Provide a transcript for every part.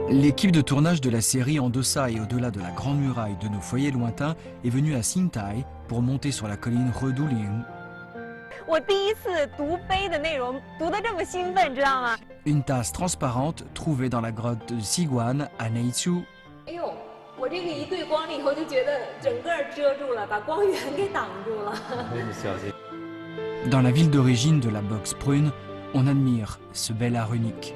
L'équipe de tournage de la série En deçà et au-delà de la Grande Muraille de nos foyers lointains est venue à Xingtai pour monter sur la colline Reduling. Une tasse transparente trouvée dans la grotte de Xiguan à Neichu. Dans la ville d'origine de la boxe prune, on admire ce bel art unique.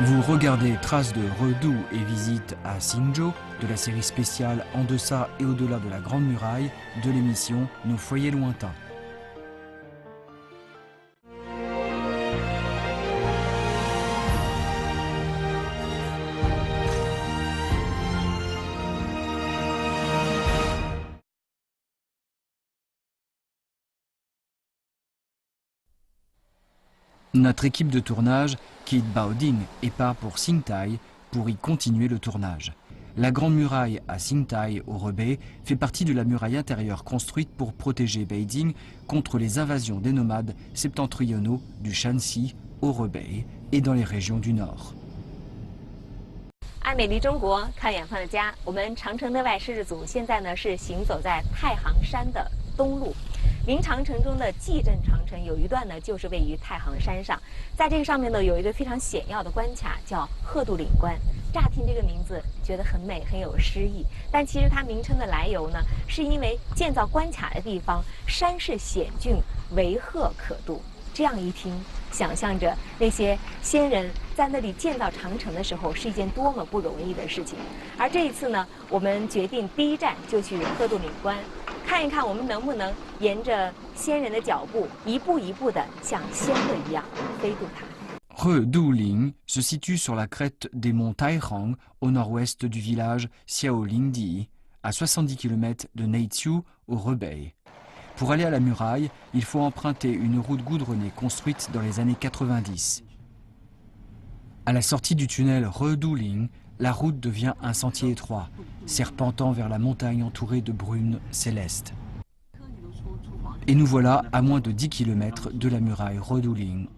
Vous regardez Traces de Redoux et visite à Xingzhou de la série spéciale En deçà et au-delà de la Grande Muraille de l'émission Nos foyers lointains. Notre équipe de tournage quitte Baoding et part pour Xingtai pour y continuer le tournage. La Grande Muraille à Xingtai, au Hebei, fait partie de la muraille intérieure construite pour protéger Beijing contre les invasions des nomades septentrionaux du Shanxi, au Hebei et dans les régions du nord. 爱美丽中国，看远方的家。我们长城的外摄制组现在呢是行走在太行山的东路。明长城中的蓟镇长城有一段呢就是位于太行山上，在这个上面呢有一个非常显要的关卡叫鹤渡岭关。乍听这个名字觉得很美，很有诗意，但其实它名称的来由呢，是因为建造关卡的地方山势险峻，为鹤可渡。这样一听，想象着那些先人在那里建造长城的时候是一件多么不容易的事情。而这一次呢，我们决定第一站就去鹤渡岭关，看一看我们能不能沿着先人的脚步，一步一步的像仙鹤一样飞渡它。 Reduling se situe sur la crête des monts Tairang, au nord-ouest du village Xiaolingdi, à 70 km de Neichu, au Hebei. Pour aller à la muraille, il faut emprunter une route goudronnée construite dans les années 90. À la sortie du tunnel Reduling, la route devient un sentier étroit, serpentant vers la montagne entourée de brumes célestes. Et nous voilà à moins de 10 km de la muraille Reduling.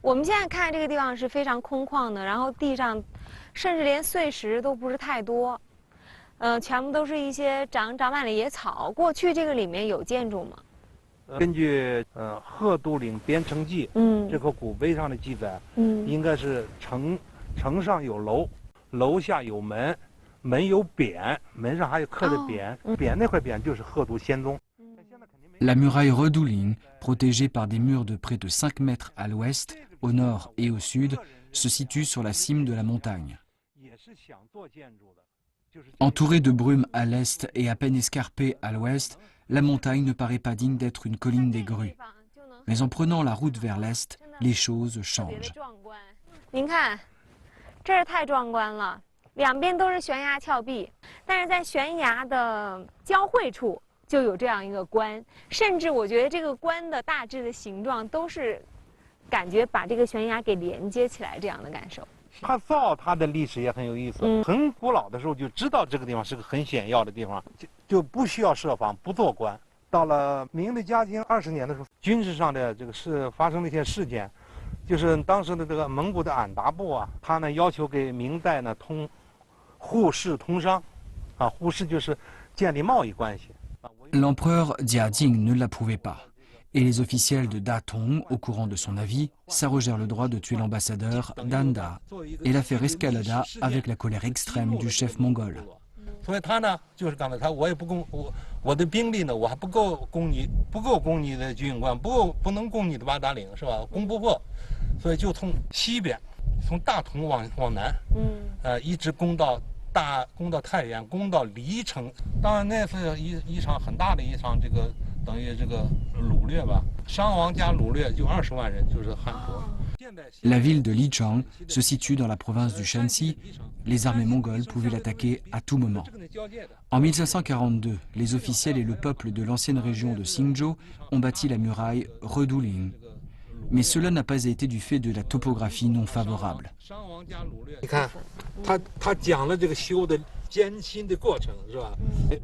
我们现在看这个地方是非常空旷的，然后地上甚至连碎石都不是太多，全部都是一些长满了野草。过去这个里面有建筑吗？根据鹤渡岭编城记这个古碑上的记载，应该是城上有楼，楼下有门，门有匾，门上还有刻的匾，匾那块匾就是鹤渡仙踪。 La muraille Reduling, protégée par des murs de près de 5 mètres à l'ouest, au nord et au sud, se situe sur la cime de la montagne. Entourée de brumes à l'est et à peine escarpée à l'ouest, la montagne ne paraît pas digne d'être une colline des grues. Mais en prenant la route vers l'est, les choses changent. 您看，这儿太壮观了，两边都是悬崖峭壁，但是在悬崖的交汇处。 就有这样一个关，甚至我觉得这个关的大致的形状都是，感觉把这个悬崖给连接起来这样的感受。它造它的历史也很有意思，很古老的时候就知道这个地方是个很险要的地方，就不需要设防，不做关。到了明的嘉靖20年的时候，军事上的这个发生了一些事件，就是当时的这个蒙古的俺答部啊，他呢要求给明代呢互市通商，啊，互市就是建立贸易关系。 L'empereur Jiajing ne l'approuvait pas, et les officiels de Datong, au courant de son avis, s'arrogèrent le droit de tuer l'ambassadeur Danda, et l'affaire escalada avec la colère extrême du chef mongol. 所以他呢，就是刚才他我也不供我的兵力呢，我还不够攻你的居庸关，不能攻你的八达岭，是吧？攻不破，所以就从西边，从大同往南，一直攻到太原，攻到黎城。当然那是一场很大的一场这个等于这个掳掠吧，伤亡加掳掠就20万人，就是汉族。 La ville de Lichang se situe dans la province du Shanxi. Les armées mongoles pouvaient l'attaquer à tout moment. En 1542, les officiels et le peuple de l'ancienne région de Xingzhou ont bâti la muraille Reduling. Mais cela n'a pas été du fait de la topographie non favorable. 你看，他讲了这个修的艰辛的过程，是吧？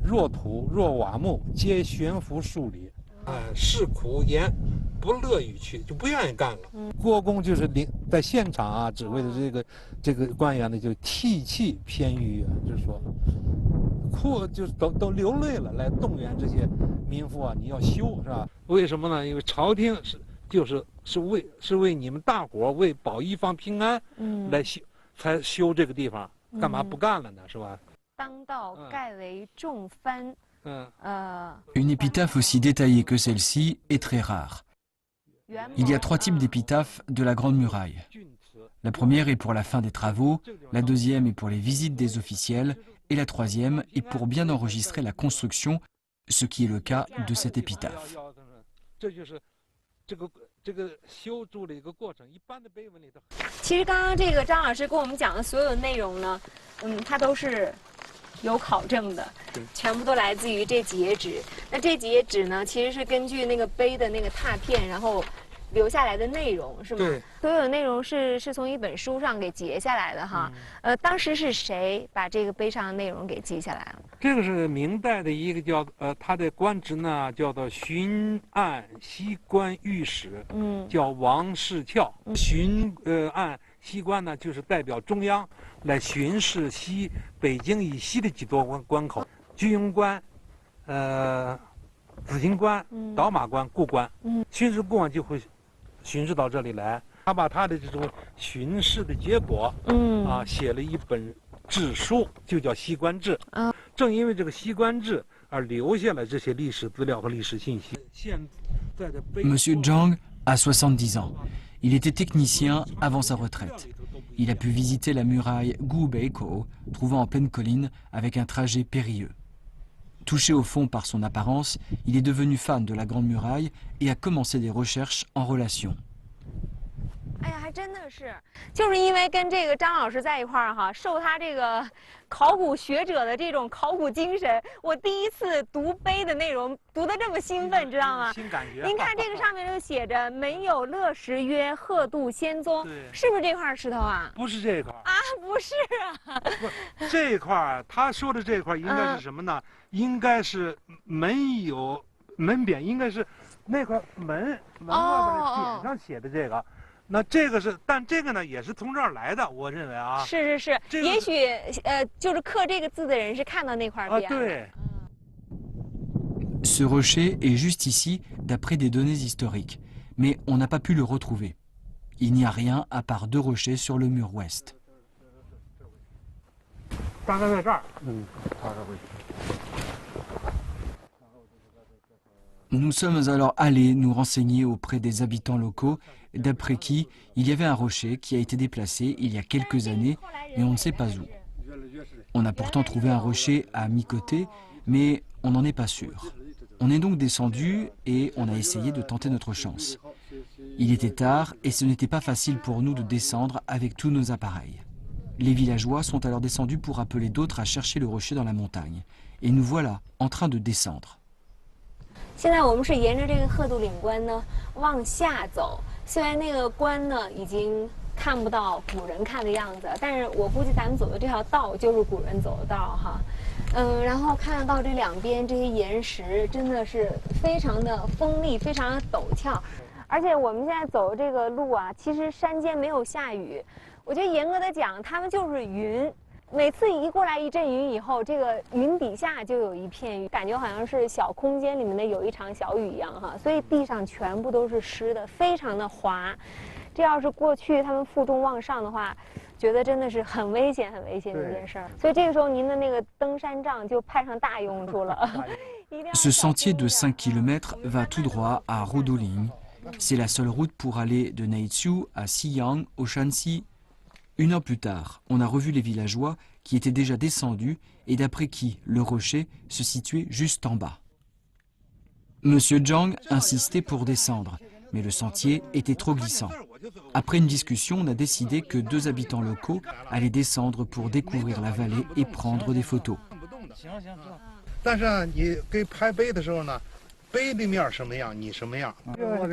若土若瓦木，皆悬浮数里，是苦严，不乐于去，就不愿意干了。郭公就是在现场啊，指挥的这个官员呢，就涕泣偏于，就是说，就是都流泪了，来动员这些民夫啊，你要修是吧？为什么呢？因为朝廷是为你们大伙为保一方平安，来才修这个地方，干嘛不干了呢？是吧？当道盖为重幡。Une épitaphe aussi détaillée que celle-ci est très rare. Il y a 3 types d'épitaphes de la Grande Muraille. La première est pour la fin des travaux, la deuxième est pour les visites des officiels, et la troisième est pour bien enregistrer la construction, ce qui est le cas de cette épitaphe. 其实刚刚这个张老师跟我们讲的所有内容呢，它都是有考证的，全部都来自于这几页纸。那这几页纸呢，其实是根据那个碑的那个拓片，然后留下来的内容，是吗？对，所有内容是从一本书上给截下来的哈。当时是谁把这个碑上的内容给记下来了？这个是明代的一个叫他的官职呢，叫做巡按西关御史，叫王世翘。巡按西关呢，就是代表中央来巡视北京以西的几多关口，居庸关、紫荆关、倒马关、固关。巡视过往就会巡视到这里来，他把他的这种巡视的结果，写了一本志书，就叫《西关志》。正因为这个《西关志》而留下了这些历史资料和历史信息。现在的碑。Monsieur Zhang a 70 ans. Il était technicien avant sa retraite. Il a pu visiter la muraille Gubeikou, trouvant en pleine colline, avec un trajet périlleux. Touché au fond par son apparence, il est devenu fan de la Grande Muraille et a commencé des recherches en relation. 哎呀，还真的是，就是因为跟这个张老师在一块儿哈，受他这个考古学者的这种考古精神，我第一次读碑的内容读得这么兴奋，知道吗？新感觉。您看这个上面就写着“没有乐石曰鹤度仙踪”，是不是这块石头啊？不是这块啊，不是啊。不，这块他说的这块应该是什么呢？应该是门有门匾，应该是那块门外边的匾上写的这个。那这个是，但这个呢也是从这儿来的，我认为啊。是，也许就是刻这个字的人是看到那块匾。对。Ce rocher est juste ici, d'après des données historiques, mais on n'a pas pu le retrouver. Il n'y a rien à part 2 rochers sur le mur ouest. 大概在这儿。大概会。Nous sommes alors allés nous renseigner auprès des habitants locaux, d'après qui il y avait un rocher qui a été déplacé il y a quelques années, mais on ne sait pas où. On a pourtant trouvé un rocher à mi-côté, mais on n'en est pas sûr. On est donc descendu et on a essayé de tenter notre chance. Il était tard et ce n'était pas facile pour nous de descendre avec tous nos appareils. Les villageois sont alors descendus pour appeler d'autres à chercher le rocher dans la montagne. Et nous voilà en train de descendre. 现在我们是沿着这个鹤度岭关呢往下走，虽然那个关呢已经看不到古人看的样子，但是我估计咱们走的这条道就是古人走的道哈。然后看得到这两边这些岩石真的是非常的锋利，非常的陡峭，而且我们现在走的这个路啊，其实山间没有下雨，我觉得严格的讲，他们就是云。每次一过来一阵云以后，这个云底下就有一片雨，感觉好像是小空间里面的有一场小雨一样哈，所以地上全部都是湿的，非常的滑。这要是过去他们负重往上的话，觉得真的是很危险、很危险的一件事儿。所以这个时候您的那个登山杖就派上大用处了。Ce sentier de 5 km va tout droit à Rudoling. C'est la seule route pour aller de Neitsu à Xiyang au Shanxi. 1 heure plus tard, on a revu les villageois qui étaient déjà descendus et d'après qui le rocher se situait juste en bas. Monsieur Zhang insistait pour descendre, mais le sentier était trop glissant. Après une discussion, on a décidé que 2 habitants locaux allaient descendre pour découvrir la vallée et prendre des photos. 碑的面什么样，你什么样？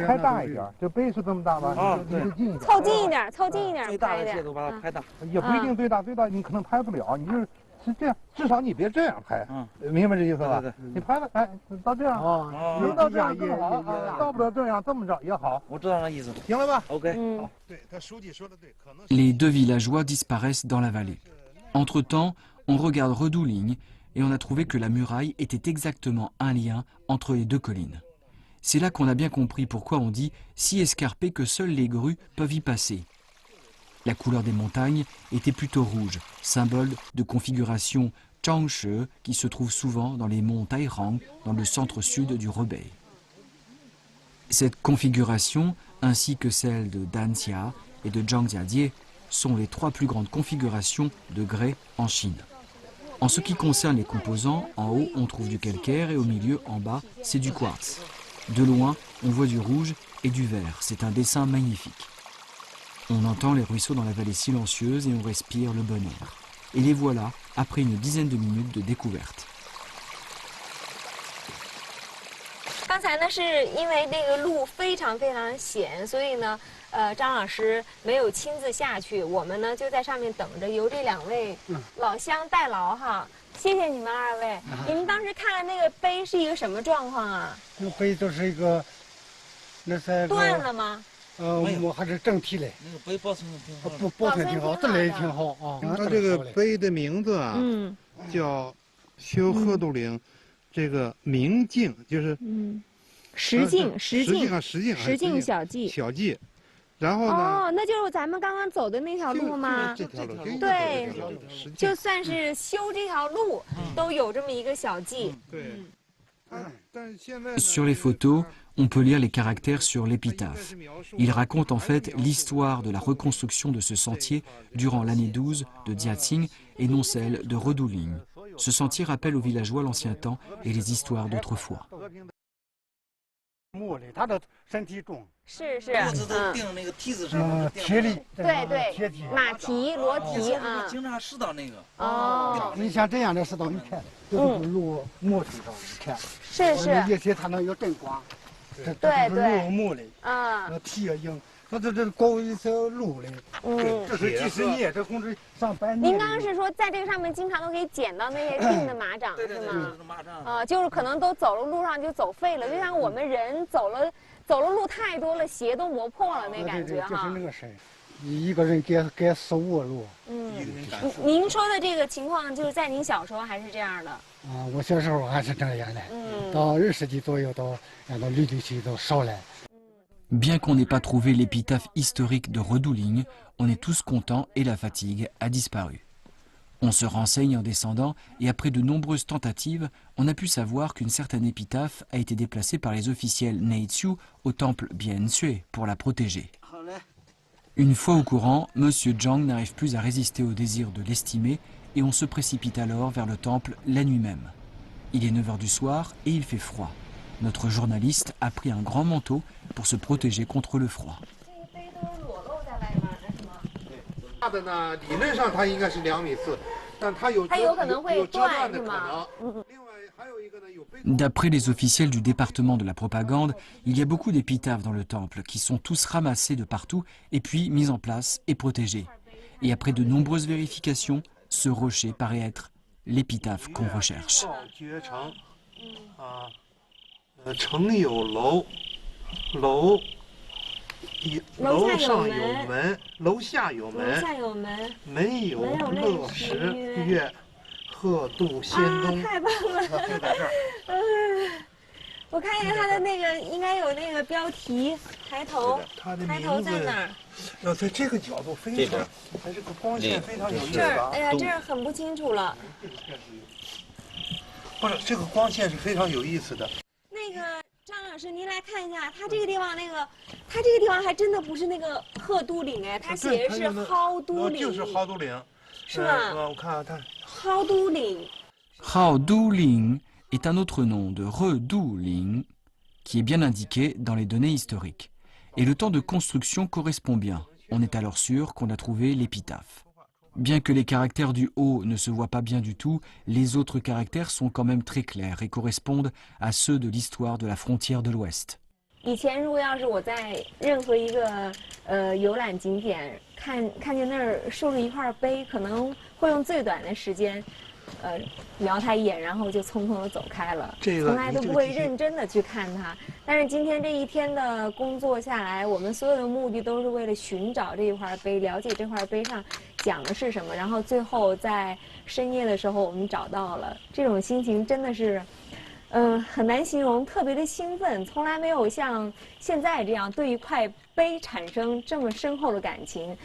拍大一点，这碑是这么大吧？啊，对，凑近一点，凑近一点，最大的线都把它拍大，也不一定最大，最大你可能拍不了，你就是是这样，至少你别这样拍，明白这意思吧？你拍了，哎，到这样，能到这样更好，到不了这样这么着也好。我知道那意思，行了吧 ？OK。对，他书记说的对，可能。Les deux villageois disparaissent dans la vallée. Entre-temps, on regarde Redouligne et on a trouvé que la muraille était exactement un lien entre les deux collines. C'est là qu'on a bien compris pourquoi on dit si escarpé que seules les grues peuvent y passer. La couleur des montagnes était plutôt rouge, symbole de configuration Changshe qui se trouve souvent dans les monts Tairang dans le centre-sud du Hebei. Cette configuration, ainsi que celle de Danxia et de Zhangjiajie, sont les trois plus grandes configurations de grès en Chine. En ce qui concerne les composants, en haut on trouve du calcaire et au milieu, en bas, c'est du quartz. De loin, on voit du rouge et du vert, c'est un dessin magnifique. On entend les ruisseaux dans la vallée silencieuse et on respire le bon air. Et les voilà, après une dizaine de minutes de découverte. 刚才呢，是因为那个路非常非常险，所以呢，张老师没有亲自下去，我们呢就在上面等着，由这2位老乡代劳哈。谢谢你们2位。你们当时看那个碑是一个什么状况啊？那个碑就是一个，那是断了吗？我还是整体嘞。那个碑保存的挺好。保存挺好，这类挺好啊。它这个碑的名字啊，叫修贺杜陵，这个明镜就是石镜小记。小记，然后呢？哦，那就是咱们刚刚走的那条路吗？这条路，对，就算是修这条路，都有这么一个小记。对。Sur les photos, on peut lire les caractères sur l'épitaphe. Il raconte en fait l'histoire de la reconstruction de ce sentier durant l'année 12 de Jiaqing et non celle de Redouligne. Ce sentier rappelle aux villageois l'ancien temps et les histoires d'autrefois. 木的，他的身体重，是，脖子都钉那个蹄子上，铁力，对，铁蹄，马蹄、骡蹄啊。经常拾到那个。哦。你像这样的石头，你看，就是路木石头，看，是。也许它能有灯光，这对路木的，啊，蹄也硬。那这搞一条路嘞，这是几十年，这工程上百年。您刚刚是说在这个上面经常都可以捡到那些钉的马掌，是吗？马掌啊，就是可能都走了路上就走废了，就像我们人走了路太多了，鞋都磨破了那感觉哈。就是那个事儿，一个人该15个路。您说的这个情况就是在您小时候还是这样的？啊，我小时候还是这样的。到20世纪左右都绿地区都少了。Bien qu'on n'ait pas trouvé l'épitaphe historique de Redouligne, on est tous contents et la fatigue a disparu. On se renseigne en descendant et après de nombreuses tentatives, on a pu savoir qu'une certaine épitaphe a été déplacée par les officiels Neichu au temple Bianshui pour la protéger. Une fois au courant, Monsieur Zhang n'arrive plus à résister au désir de l'estimer et on se précipite alors vers le temple la nuit même. Il est 9 h du soir et il fait froid. Notre journaliste a pris un grand manteau pour se protéger contre le froid. 大的呢，理论上它应该是2.4米，但它有可能会断是吗？另外还有一个呢，有碑。D'après les officiels du département de la propagande, il y a beaucoup d'épitaphes dans le temple qui sont tous ramassés de partout et puis mis en place et protégés. Et après de nombreuses vérifications, ce rocher paraît être l'épitaphe qu'on recherche. 城有楼，楼上有门，楼下有门，门有乐石曰鹤渡仙东。太棒了！我看见它的那个应该有那个标题，抬头在哪儿？要在这个角度非常，它这个光线非常有意思。哎呀，这儿很不清楚了。不是，这个光线是非常有意思的。那个张老师，您来看一下，它这个地方它这个地方还真的不是那个鹤都岭哎，它写的是蒿都岭，就是蒿都岭，是吗？我看它蒿都岭。Redouligne est un autre nom de Redouligne qui est bien indiqué dans les données historiques. Et le temps de construction correspond bien. On est alors sûr qu'on a trouvé l'épitaphe. Bien que les caractères du haut ne se voient pas bien du tout, les autres caractères sont quand même très clairs et correspondent à ceux de l'histoire de la frontière de l'Ouest. 以前如果要是我在任何一个游览景点看见那儿竖着一块碑，可能会用最短的时间瞄他一眼，然后就匆匆的走开了，这个从来都不会认真的去看他。但是今天这一天的工作下来，我们所有的目的都是为了寻找这一块碑，了解这块碑上讲的是什么，然后最后在深夜的时候我们找到了，这种心情真的是。很难形容，特别的兴奋，从来没有像现在这样对一块碑产生这么深厚的感情。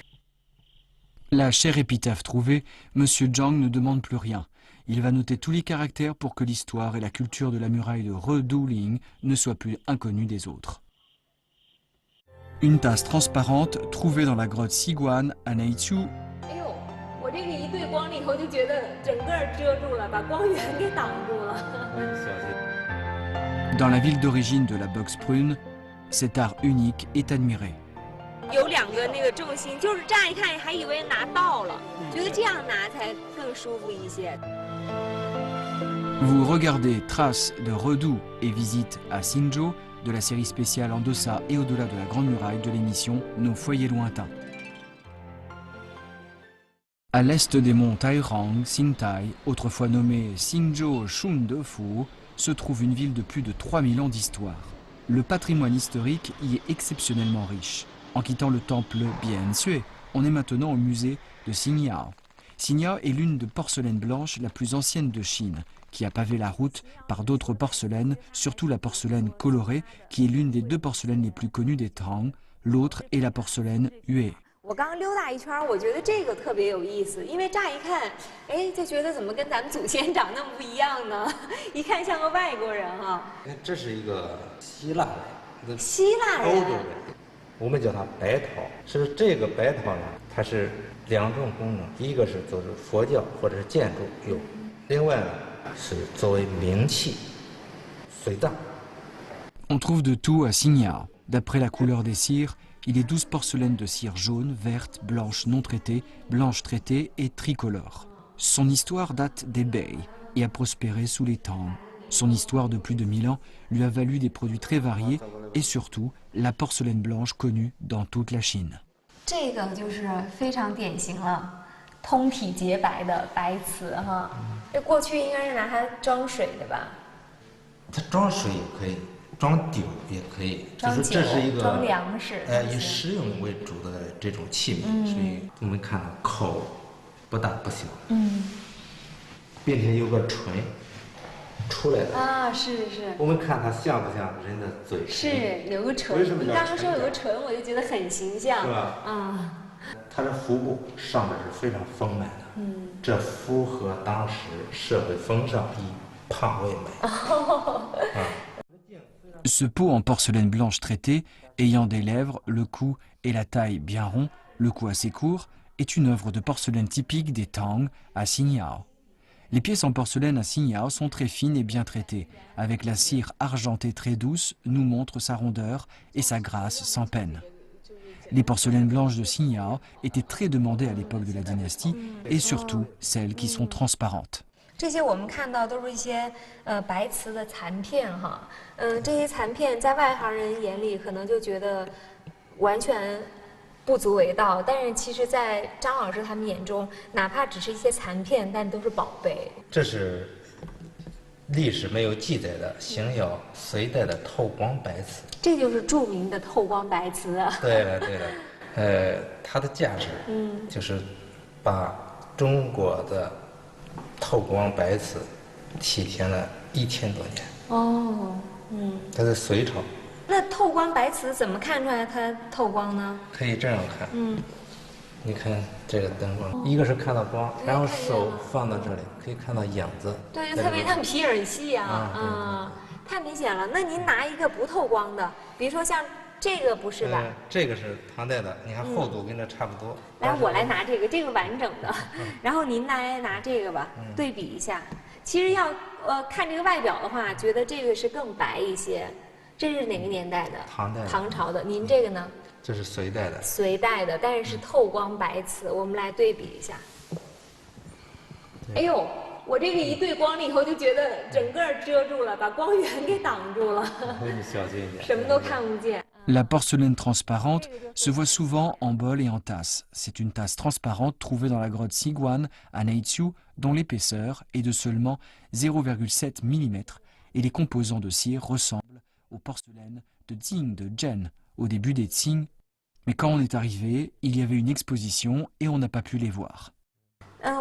La chère épitaphe trouvée, Monsieur Zhang ne demande plus rien. Il va noter tous les caractères pour que l'histoire et la culture de la muraille de Redouling ne soient plus inconnues des autres. Une tasse transparente trouvée dans la grotte Siguan à Neichu. 哎呦，我这个一对光了以后，就觉得整个遮住了，把光源给挡住了。Dans la ville d'origine de la Box Prune, cet art unique est admiré. 有两个那个重心，就是乍一看还以为拿到了，觉得这样拿才更舒服一些。Vous regardez Traces de Redoux et Visite à Xinzhou de la série spéciale En deçà et au-delà de la Grande Muraille de l'émission Nos foyers lointains. À l'est des monts Tairang, Xingtai, autrefois nommé Xingzhou Shundefu, se trouve une ville de plus de 3000 ans d'histoire. Le patrimoine historique y est exceptionnellement riche. En quittant le temple Bianshui, on est maintenant au musée de Xingyao. Xingyao est l'une de porcelaine blanche la plus ancienne de Chine, qui a pavé la route par d'autres porcelaines, surtout la porcelaine colorée, qui est l'une des deux porcelaines les plus connues des Tang. L'autre est la porcelaine Yue. 我刚溜达一圈，我觉得这个特别有意思，因为乍一看，哎，就觉得怎么跟咱们祖先长那么不一样呢？一看像个外国人哈。这是一个希腊人，希腊人，欧洲人，我们叫它白陶。是这个白陶呢，它是两种功能，一个是作为佛教或者是建筑用，另外呢是作为名器、随葬。On trouve de tout à Xingyao. D'après la couleur des cires, il est 12 porcelaines de cire jaune, verte, blanche non traitée, blanche traitée et tricolore. Son histoire date des Bei et a prospéré sous les Tang. Son histoire de plus de 1000 ans lui a valu des produits très variés et surtout la porcelaine blanche connue dans toute la Chine. 这个就是非常典型了，通体洁白的白瓷哈。这过去应该是拿它装水的吧？它装水也可以。装酒也可以，就是这是一个装粮食，以食用为主的这种器皿，所以我们看到口不大不小，并且有个唇出来了啊，是是。我们看它像不像人的嘴？是有个唇，你刚刚说有个唇，我就觉得很形象，是吧？啊，它的腹部上面是非常丰满的，这符合当时社会风尚，以胖为美。Ce pot en porcelaine blanche traitée, ayant des lèvres, le cou et la taille bien rond, le cou assez court, est une œuvre de porcelaine typique des Tang à Xingyao. Les pièces en porcelaine à Xingyao sont très fines et bien traitées, avec la cire argentée très douce nous montre sa rondeur et sa grâce sans peine. Les porcelaines blanches de Xingyao étaient très demandées à l'époque de la dynastie, et surtout celles qui sont transparentes. 这些我们看到都是一些白瓷的残片哈，这些残片在外行人眼里可能就觉得完全不足为道，但是其实，在张老师他们眼中，哪怕只是一些残片，但都是宝贝。这是历史没有记载的邢窑隋代的透光白瓷，这就是著名的透光白瓷啊。对了对了，它的价值，就是把中国的透光白瓷体现了1000多年。哦，它是隋朝。那透光白瓷怎么看出来它透光呢？可以这样看，你看这个灯光，一个是看到光，然后手放到这里，可以看到影子。对，特别像皮影戏啊，太明显了。那您拿一个不透光的，比如说像这个，不是吧？这个是唐代的，你看厚度跟这差不多。来，我来拿这个，这个完整的，然后您来拿这个吧，对比一下。其实要看这个外表的话，觉得这个是更白一些。这是哪个年代的？唐代。唐朝的。您这个呢？这是隋代的。隋代的，但是是透光白瓷。我们来对比一下。哎呦，我这个一对光了以后，就觉得整个遮住了，把光源给挡住了。你小心一点。什么都看不见。La porcelaine transparente se voit souvent en bol et en tasse. C'est une tasse transparente trouvée dans la grotte Siguan à Neitsiu, dont l'épaisseur est de seulement 0,7 mm et les composants de cire ressemblent aux porcelaines de Jing de Zhen au début des Qing. Mais quand on est arrivé, il y avait une exposition et on n'a pas pu les voir.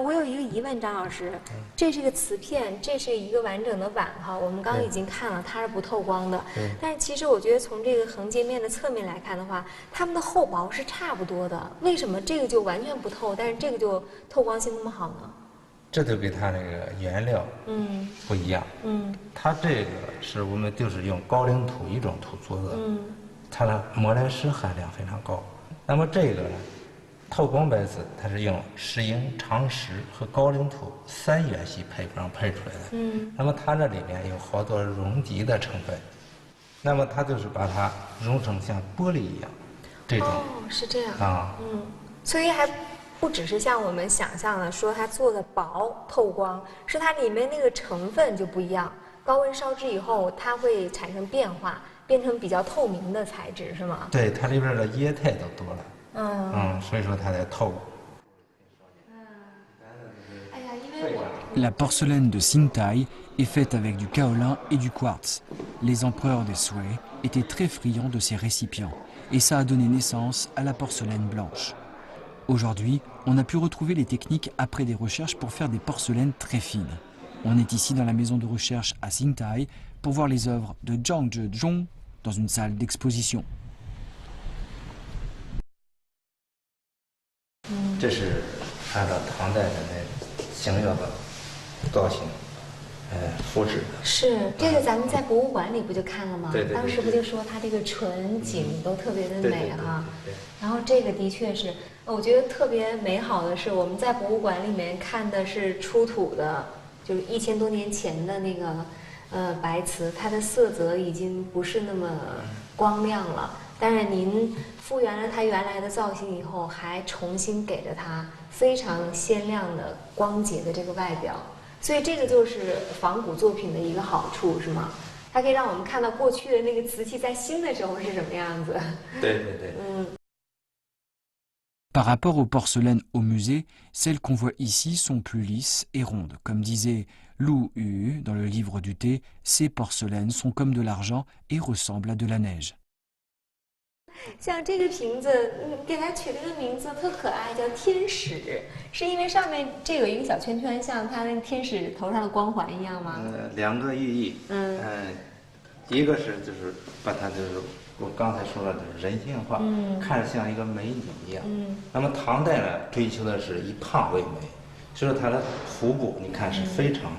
我有一个疑问，张老师，这是个瓷片，这是一个完整的碗哈，我们刚刚已经看了，它是不透光的。但是其实我觉得从这个横截面的侧面来看的话，它们的厚薄是差不多的，为什么这个就完全不透，但是这个就透光性那么好呢？这就跟它那个原料不一样。它这个是我们就是用高岭土一种土做的，它的磨来石含量非常高。那么这个呢？ 透光白瓷，它是用石英、长石和高岭土3元系配方配出来的。那么它这里面有好多溶剂的成分，那么它就是把它溶成像玻璃一样，这种。哦，是这样啊。所以还不只是像我们想象的说它做的薄透光，是它里面那个成分就不一样。高温烧制以后，它会产生变化，变成比较透明的材质，是吗？对，它里边的液态都多了。 所以说它才透。La porcelaine de Xingtai est faite avec du kaolin et du quartz. Les empereurs des Sui étaient très friands de ces récipients et ça a donné naissance à la porcelaine blanche. Aujourd'hui, on a pu retrouver les techniques après des recherches pour faire des porcelaines très fines. On est ici dans la maison de recherche à Xingtai pour voir les œuvres de Zhang Zhezhong dans une salle d'exposition. 这是按照唐代的那形样的造型，复制的。是这个，咱们在博物馆里不就看了吗？对对对。当时不就说它这个纯景都特别的美哈。然后这个的确是，我觉得特别美好的是，我们在博物馆里面看的是出土的，就是1000多年前的那个白瓷，它的色泽已经不是那么光亮了。 但是您复原了它原来的造型以后，还重新给了它非常鲜亮的光洁的这个外表，所以这个就是仿古作品的一个好处，是吗？它可以让我们看到过去的那个瓷器在新的时候是什么样子。对对对。Par rapport aux porcelaines au musée, celles qu'on voit ici sont plus lisses et rondes. Comme disait Lu Yu dans le livre du thé, ces porcelaines sont comme de l'argent et ressemblent à de la neige. 像这个瓶子，给它取了个名字特可爱，叫天使，是因为上面这有一个小圈圈，像它那个天使头上的光环一样吗？2个寓意。一个是就是把它就是我刚才说了的人性化，看着像一个美女一样。那么唐代呢，追求的是以胖为美，所以说它的腹部你看是非常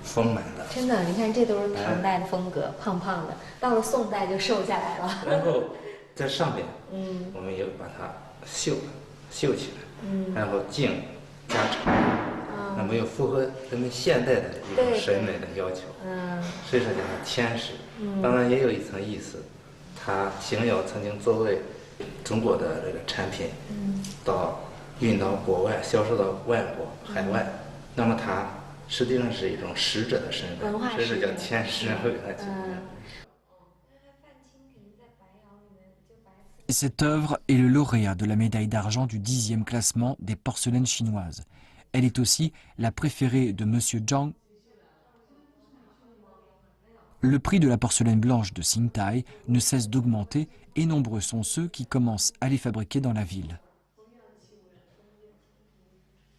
丰满的。真的，你看这都是唐代的风格，胖胖的，到了宋代就瘦下来了。然后。 在上边，我们也把它绣起来，然后颈加长，那么又符合人们现代的一种审美的要求，所以说叫它天使。当然也有一层意思，它邢窑曾经作为中国的这个产品，运到国外，销售到外国海外，那么它实际上是一种使者的身份，所以说叫天使，会给它起。Cette œuvre est le lauréat de la médaille d'argent du 10e classement des porcelaines chinoises. Elle est aussi la préférée de M. Zhang. Le prix de la porcelaine blanche de Xingtai ne cesse d'augmenter et nombreux sont ceux qui commencent à les fabriquer dans la ville.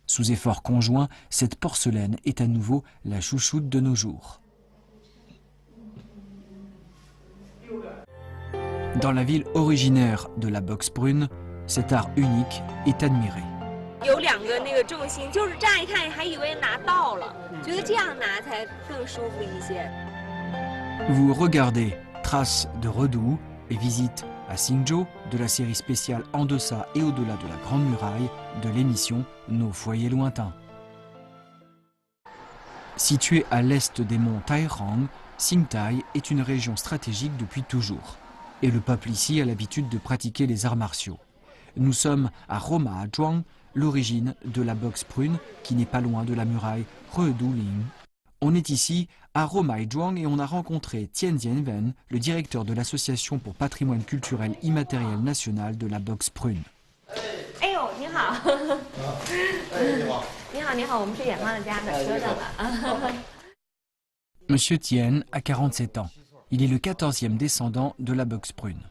Sous effort conjoint, cette porcelaine est à nouveau la chouchoute de nos jours. Dans la ville originaire de la Boxbrunn, cet art unique est admiré. 有2个那个重心，就是乍一看还以为拿到了，觉得这样拿才更舒服一些。 Vous regardez Traces de Redoux et visite à Xingzhou de la série spéciale En deçà et au-delà de la Grande Muraille de l'émission Nos foyers lointains. Située à l'est des monts Tairang, Xingtai est une région stratégique depuis toujours. Et le peuple ici a l'habitude de pratiquer les arts martiaux. Nous sommes à Roma-Zhuang, l'origine de la Boxbrunn, qui n'est pas loin de la muraille Redouling, On est ici à Romaijuang et on a rencontré Tian Jianwen, le directeur de l'Association pour patrimoine culturel immatériel national de la boxe prune. 哎呦，你好！你好，你好，我们是远方的家的，久等了。Monsieur Tien a 47 ans. Il est le 14e descendant de la boxe prune.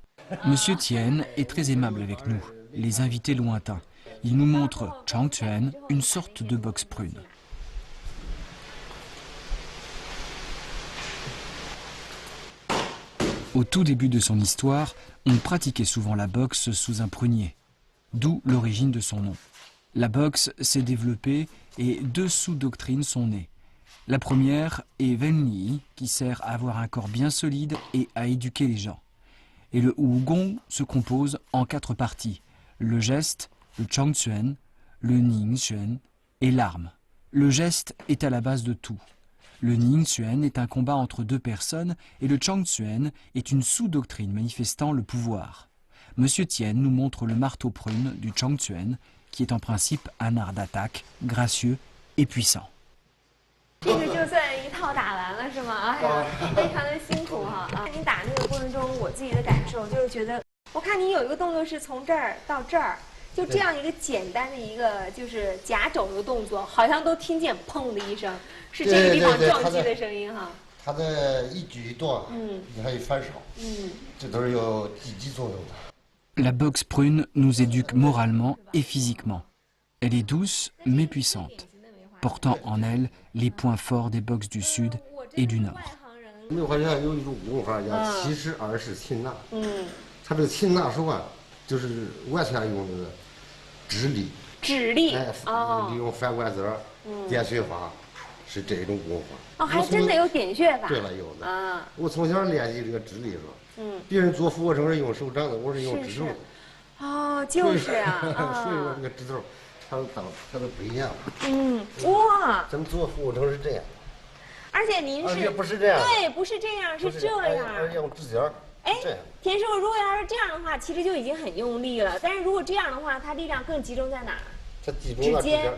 Monsieur Tien est très aimable avec nous, les invités lointains. Il nous montre Changquan, une sorte de boxe prune. Au tout début de son histoire, on pratiquait souvent la boxe sous un prunier, d'où l'origine de son nom. La boxe s'est développée et 2 sous-doctrines sont nées. La première est Wenli, qui sert à avoir un corps bien solide et à éduquer les gens. Et le Wugong se compose en 4 parties, le geste, le Changquan, le Ningquan et l'arme. Le geste est à la base de tout. Le Ningquan est un combat entre 2 personnes et le Changquan est une sous-doctrine manifestant le pouvoir. Monsieur Tien nous montre le marteau prune du Changquan, qui est en principe un art d'attaque, gracieux et puissant. 这个就算一套打完了是吗？哎呀，非常的辛苦哈啊！你打那个过程中，我自己的感受就是觉得，我看你有一个动作是从这儿到这儿，就这样一个简单的一个就是夹肘的动作，好像都听见砰的一声，是这个地方撞击的声音哈。他的一举一动，你还有反手，这都是有积极作用的。 La boxe prune nous éduque moralement et physiquement. Elle est douce mais puissante, portant en elle les points forts des boxes du Sud et du Nord. 梅花剑有一种功法叫七式二式擒拿，他这个擒拿手啊，就是完全用那个指力，利用反关节、点穴法，是这种功法。哦，还真的有点穴法。对了，有的啊。我从小练习这个指力时候，别人做俯卧撑是用手掌的，我是用指头。哦，就是啊，所以说这个指头，它都不一样。哇！咱们做俯卧撑是这样。 而且您是不是这样？对，不是这样，是这样。而且用指尖儿。哎，田师傅，如果要是这样的话，其实就已经很用力了。但是如果这样的话，它力量更集中在哪儿？它集中在指尖。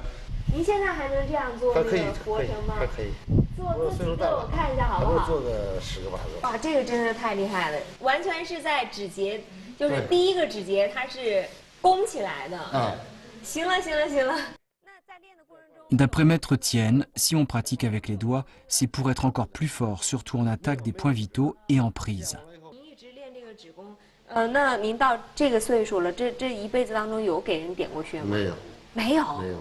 您现在还能这样做那个俯卧撑吗？还可以。做自己给我看一下好不好？做个10个8个。哇，这个真是太厉害了！完全是在指节，就是第一个指节它是弓起来的。行了，行了，行了。 D'après Maître Tien, si on pratique avec les doigts, c'est pour être encore plus fort, surtout en attaque des points vitaux et en prise. 那您到这个岁数了，这一辈子当中有给人点过穴吗？没有，没有，没有。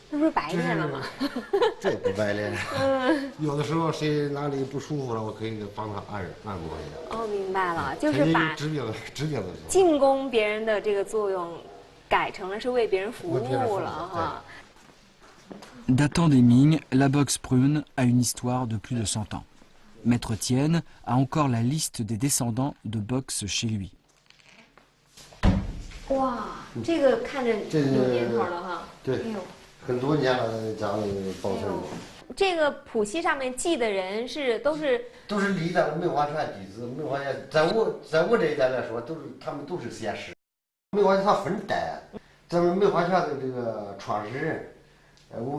那不是白练了吗？这不白练。有的时候谁哪里不舒服了，我可以帮他按摩一下。哦，明白了，就是把治病的进攻别人的这个作用，改成了是为别人服务了哈。 Datant des Ming, la boxe prune a une histoire de plus de 100 ans. Maître Tien a encore la liste des descendants de boxe chez lui. 哇，这个看着有年头了哈。对，很多年了，家里保存。这个谱系上面记的人都是历代梅花禅弟子，梅花禅在我这一代来说，他们都是先师。梅花禅它分代，咱们梅花禅的这个创始人。 我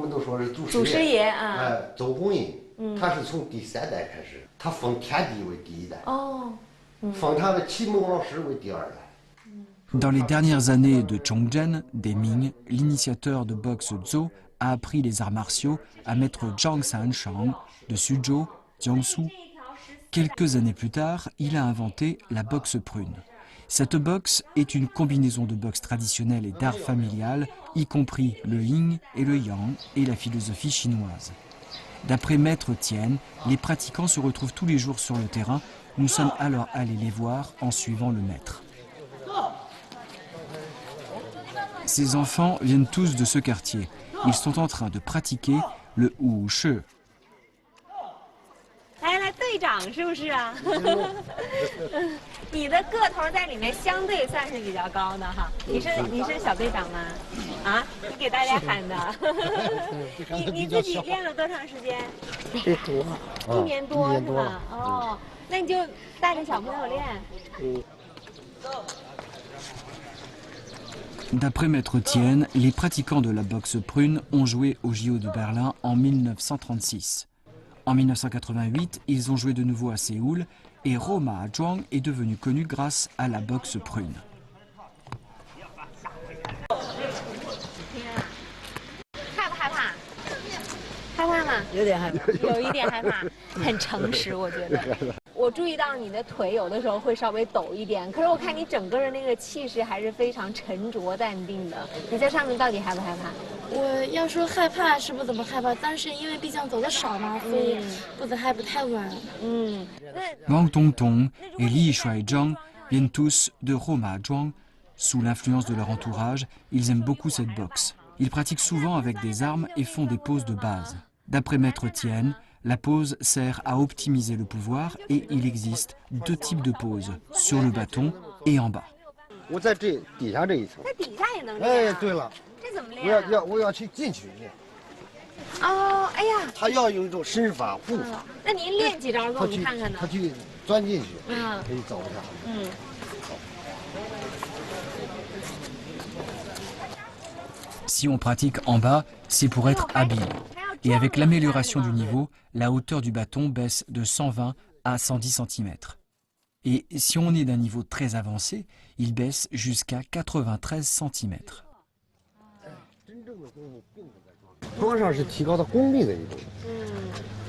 们都说是祖师爷啊，哎，邹弘殷，他是从第3代开始，他封天帝为第1代，封他的启蒙老师为第2代。 Dans les dernières années de Chongzhen, des Ming, l'initiateur de boxe Zhou a appris les arts martiaux à maître Zhang Sanshang de Suzhou, Jiangsu. Quelques années plus tard, il a inventé la boxe prune. Cette boxe est une combinaison de boxe traditionnelle et d'art familial, y compris le yin et le yang et la philosophie chinoise. D'après Maître Tien, les pratiquants se retrouvent tous les jours sur le terrain. Nous sommes alors allés les voir en suivant le maître. Ces enfants viennent tous de ce quartier. Ils sont en train de pratiquer le Wushu. 来，队长是不是啊？你的个头在里面相对算是比较高的哈。你是小队长吗？啊，你给大家喊的。你自己练了多长时间？1年多是吧？哦，那你就带着小朋友练。D'après Maître Tien, les pratiquants de la boxe prune ont joué au JO de Berlin en 1936. En 1988, ils ont joué de nouveau à Séoul et Roma Zhuang est devenu connu grâce à la boxe prune. 害不害怕？害怕吗？有点害怕，有一点害怕，很诚实，我觉得。我注意到你的腿有的时候会稍微抖一点，可是我看你整个的那个气势还是非常沉着淡定的。你在上面到底害不害怕？我要说害怕是不怎么害怕，但是因为毕竟走的少嘛，所以步子还不太稳。Wang Tongtong et Li Shuaizhang viennent tous de Roma Zhuang. Sous l'influence de leur entourage, ils aiment beaucoup cette boxe. Ils pratiquent souvent avec des armes et font des poses de base. D'après Maître Tien, la pose sert à optimiser le pouvoir et il existe 2 types de poses, sur le bâton et en bas. 我在这底下这一层。在底下也能练。哎，对了，这怎么练？我要去进去练。哦，哎呀，他要有一种身法护法。那您练几招给我们看看呢？他去钻进去，可以走一下。Si on pratique en bas, c'est pour être habile. Et avec l'amélioration du niveau, la hauteur du bâton baisse de 120 à 110 cm. Et si on est d'un niveau très avancé, il baisse jusqu'à 93 cm. 桩上是提高他功力的一种，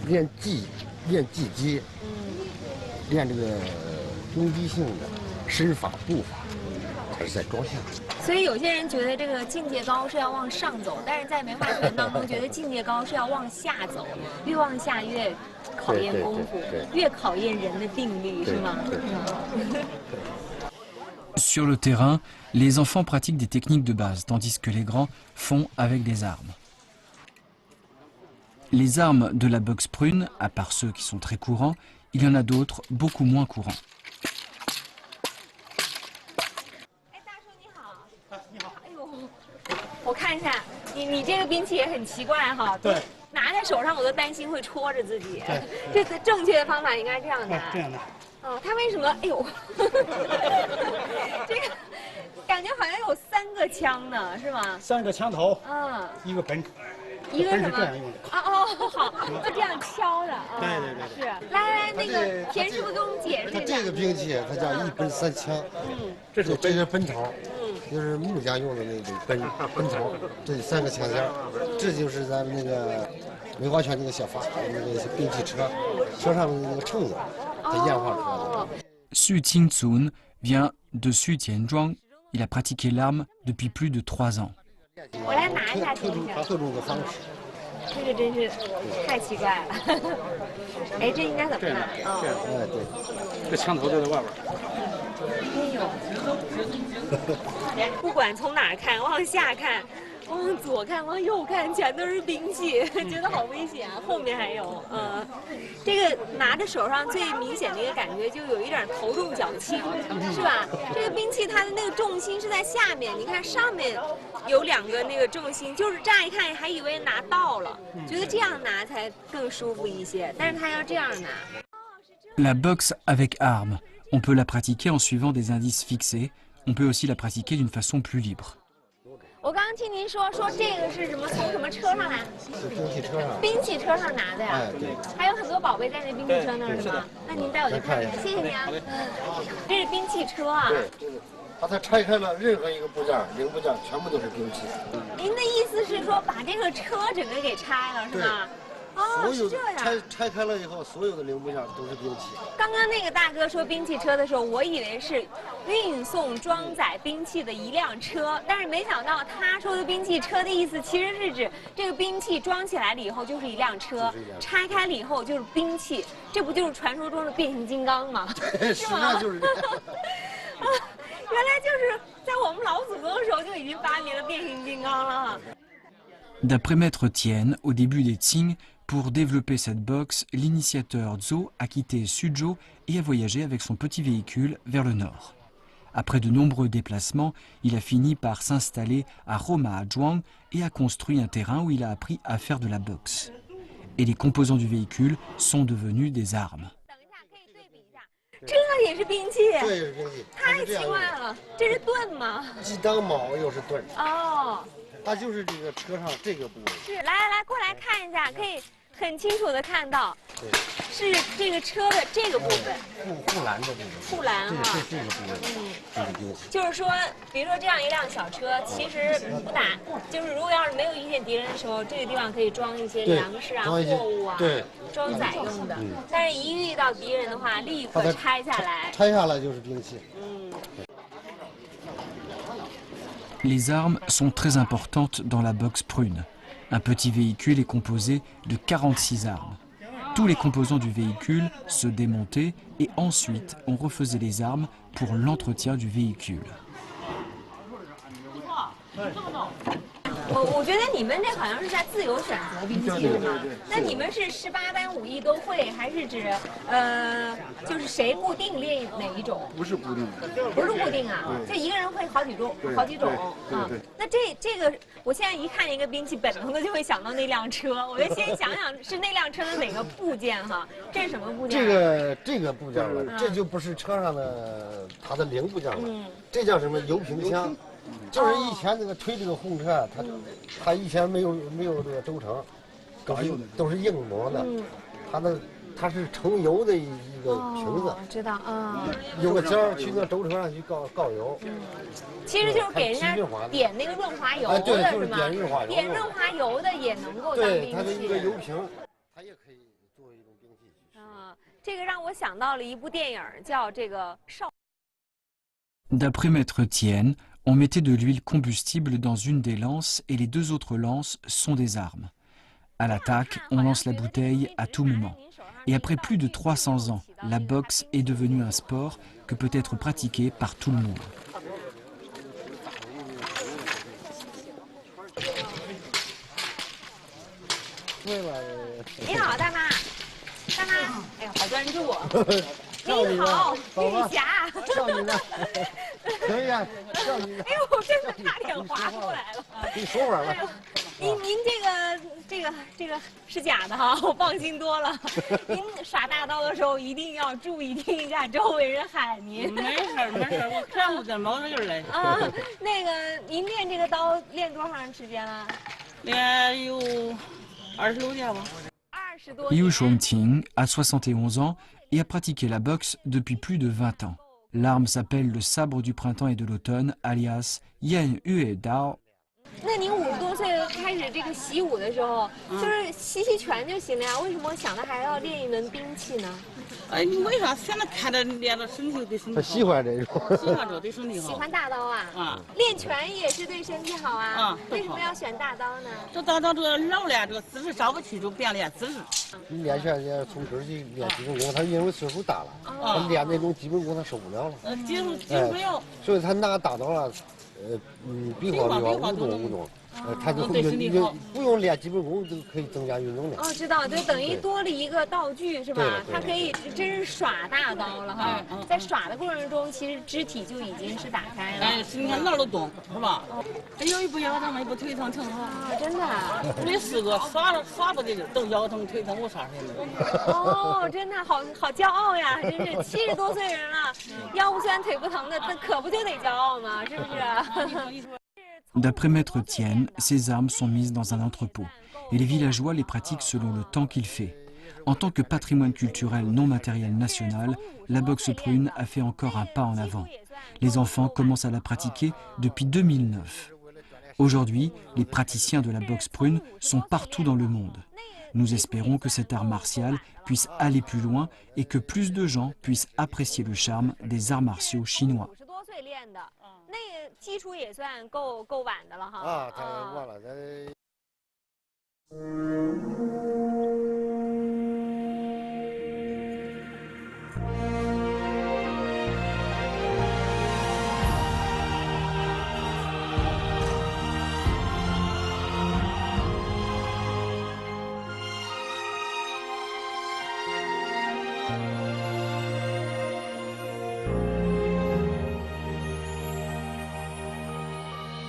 练技击，练这个攻击性的身法步法，它是在桩下。所以有些人觉得这个境界高是要往上走，但是在梅花拳当中觉得境界高是要往下走，越往下越考验功夫，越考验人的定力，是吗？Sur le terrain, les enfants pratiquent des techniques de base, tandis que les grands font avec des armes. Les armes de la boxe prune, à part ceux qui sont très courants, il y en a d'autres beaucoup moins courants. 我看一下，你这个兵器也很奇怪哈，对，拿在手上我都担心会戳着自己。这次正确的方法应该这样拿。这样拿。哦，他为什么？哎呦，这个感觉好像有3个枪呢，是吗？3个枪头，一个本。一个什么？是这样用的。好，就这样敲的。对。是，来，那个田师傅给我们解释一下。这个兵器它叫1奔3枪，这是奔头，就是木匠用的那种奔头，这3个枪尖，这就是咱们那个梅花拳那个小法那个兵器车，车上面那个秤子，它演化出来的。Xu Qingcun vient de Xu Tianzhuang. Il a pratiqué l'arme depuis plus de 3 ans. 我来拿一下听听。特种的方式。这个真是太奇怪了。哎，这应该怎么拿？对，这枪头就在外边。哎呦，不管从哪儿看，往下看，往左看，往右看，全都是兵器，觉得好危险啊！后面还有，这个拿着手上最明显的一个感觉，就有一点头重脚轻，是吧？这个兵器它的那个重心是在下面，你看上面有2个那个重心，就是乍一看还以为拿到了，觉得这样拿才更舒服一些，但是他要这样拿。La boxe avec armes, on peut la pratiquer en suivant des indices fixés. On peut aussi la pratiquer d'une façon plus libre. 我刚刚听您说这个是什么？从什么车上来？是兵器车上。兵器车上拿的呀？对。还有很多宝贝在那兵器车那儿是吗？那您带我去看一下，谢谢您啊。这是兵器车啊。对，把它拆开了，任何一个部件、零部件全部都是兵器。您的意思是说把这个车整个给拆了是吗？所有是这样。拆开了以后，所有的零部件都是兵器。刚刚那个大哥说兵器车的时候，我以为是运送装载兵器的一辆车，但是没想到他说的兵器车的意思其实是指这个兵器装起来了以后就是一辆车，拆开了以后就是兵器，这不就是传说中的变形金刚吗？对，实际上就是这样。原来就是在我们老祖宗的时候就已经发明了变形金刚了。D'après Maître Tien, au début des Qing, pour développer cette boxe, l'initiateur Zhou a quitté Suzhou et a voyagé avec son petit véhicule vers le nord. Après de nombreux déplacements, il a fini par s'installer à Roma Zhuang et a construit un terrain où il a appris à faire de la boxe. Et les composants du véhicule sont devenus des armes. 这也是兵器，这也是兵器，太奇怪了，这是盾吗？既当矛又是盾。哦，它就是这个车上这个部位。是，来，过来看一下，可以很清楚的看到，对，是这个车的这个部分，护栏的这个护栏哈，这个部分，这个兵器。就是说，比如说这样一辆小车，其实不打，就是如果要是没有遇见敌人的时候，这个地方可以装一些粮食啊、货物啊，对，装载用的。但是，一遇到敌人的话，立刻拆下来。拆下来就是兵器。Les armes sont très importantes dans la boxe prune. Un petit véhicule est composé de 46 armes. Tous les composants du véhicule se démontaient et ensuite on refaisait les armes pour l'entretien du véhicule. 我觉得你们这好像是在自由选择兵器是吗？那你们是18般武艺都会，还是指就是谁固定练哪一种？不是固定的，不是固定啊，就一个人会好几种啊。那这个，我现在一看一个兵器，本能的就会想到那辆车。我就先想想是那辆车的哪个部件哈？这是什么部件？这个部件了，这就不是车上的它的零部件了，这叫什么油瓶枪？就是以前那个推这个红车，它以前没有这个轴承，都是硬磨的，它是盛油的一个瓶子，知道啊，有个尖儿去那轴承上去告油，其实就是给人家点那个润滑油的是吗？点润滑油的也能够当兵器。对，它的一个油瓶，它也可以作为一种兵器。啊，这个让我想到了一部电影，叫这个少。D'après Maître Tienne, on mettait de l'huile combustible dans une des lances et les deux autres lances sont des armes. À l'attaque, on lance la bouteille à tout moment. Et après plus de 300 ans, la boxe est devenue un sport que peut être pratiqué par tout le monde. 你好，大妈，大妈，哎呀，好专注。你好，玉霞。叫你呢，可以啊，叫你呢。哎呦，真的差点滑出来了。你说会儿了。您这个是假的哈，我放心多了。您耍大刀的时候一定要注意听一下周围人喊您。没事没事，我看不跟毛人来。啊，那个您练这个刀练多长时间了？练有26年吧。Liu Shuangqing a 71 ans et a pratiqué la boxe depuis plus de 20 ans. L'arme s'appelle le sabre du printemps et de l'automne, alias Yan Yue Dao. 那您50多岁开始这个习武的时候，就是习拳就行了呀？为什么想到还要练一门兵器呢？哎，你为啥现在看着练着身体对身体好？喜欢这种，喜欢这对身体好。喜欢大刀啊？啊，练拳也是对身体好啊。啊，为什么要选大刀呢？这大刀这个老练，这个姿势上不去，就变练姿势。练拳也从根儿去练基本功，他因为岁数大了，他练那种基本功他受不了了。接受不了。所以他拿大刀了，比划舞动。他就不用练基本功就可以增加运动量。哦，知道，就等于多了一个道具是吧？他可以真是耍大刀了哈。在耍的过程中，其实肢体就已经是打开了。哎，你看哪儿都动，是吧？哎呦，一不腰疼，一不腿疼，疼哈。啊，真的。没试过耍不得，都腰疼腿疼，我啥事没有。哦，真的好骄傲呀！真是70多岁人了，腰不酸腿不疼的，那可不就得骄傲吗？是不是？D'après Maître Tienne, ces armes sont mises dans un entrepôt et les villageois les pratiquent selon le temps qu'il fait. En tant que patrimoine culturel non matériel national, la boxe prune a fait encore un pas en avant. Les enfants commencent à la pratiquer depuis 2009. Aujourd'hui, les praticiens de la boxe prune sont partout dans le monde. Nous espérons que cet art martial puisse aller plus loin et que plus de gens puissent apprécier le charme des arts martiaux chinois. 那个基础也算够晚的了哈。啊，太晚了，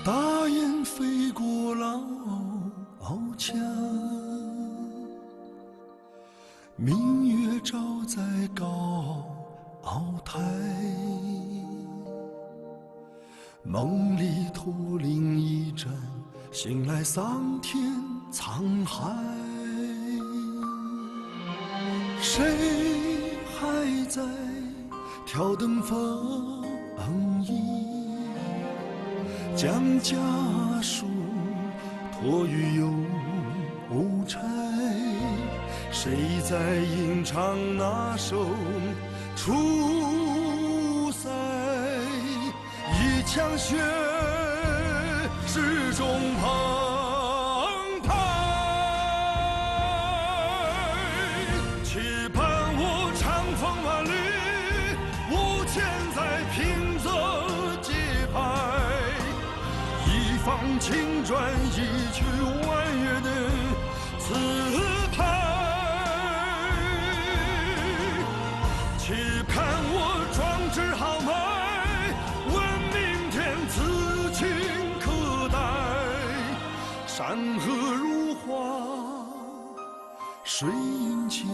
大雁飞过老墙，明月照在高鳌台，梦里驼铃一阵，醒来桑田沧海。谁还在挑灯放映？将家书托于邮差，谁在吟唱那首出塞？一腔血始终澎湃，期盼我长风万里，无钱在平泽节拍，一放青砖，一曲婉约的词牌，期盼我壮志豪迈，问明天此情可待，山河如画，水云间。